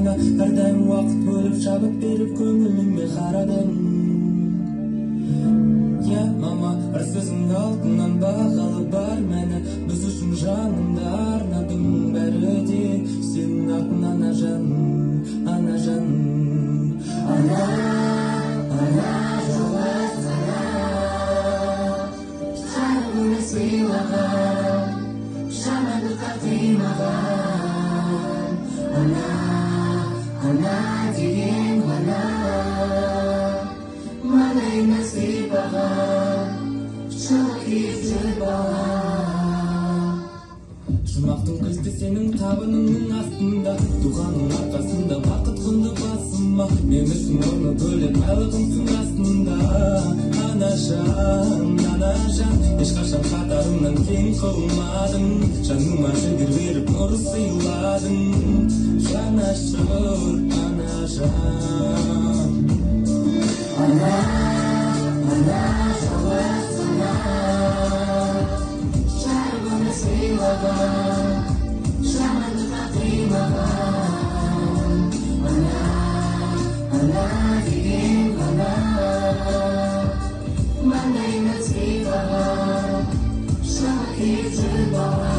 ғана әрдайым уақыт бөліп шабыт беріп көңіліме қарадың. Я мама, әр сөзің алтыннан бағалы бар мәні, біз үшін жанымды арнадың. Бәрі де сенің артың, ана жаным, ана жаным. Ана, ана жалғыз ана, жарығына сыйлаған, жамандыққа қимаған. Ана, ана деген ғана, маңдайына сыйпаған, жылы киіп жүр бала. Жұмақтың кілті сенің табыныңның астында, туғаның арқасында бақыт қонды басыма. Мен үшін орны бөлек айлығымсың астында. Ана жан, ешқашан қатарымнан кең қылмадың. Жаныма жігер беріп нұр сыйладың. Жанашыр ана жан. Ана, ана жалғыз ана, жарығына сыйлаған, жамандыққа қимаған. Ана, ана деген ғана, маңдайына сыйпаған, жылы киіп жүр бала.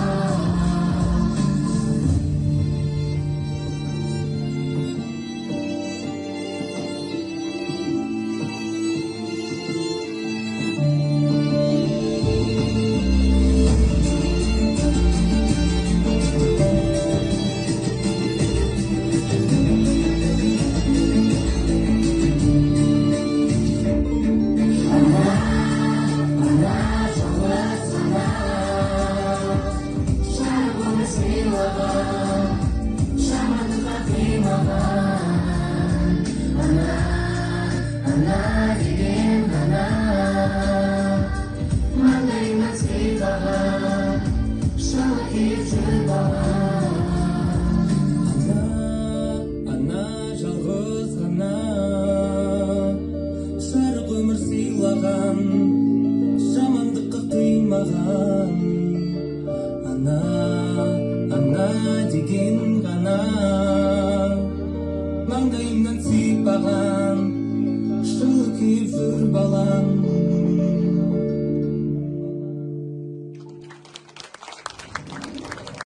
Ана деген ғана, маңдайына сыйпаған, жылы киіп жүр бала. Ана жалғыз ғана, жарық өмір сыйлаған, жамандыққа қимаған. Ана деген ғана, маңдайымнан сыйпаған, жылы киіп жүр балам.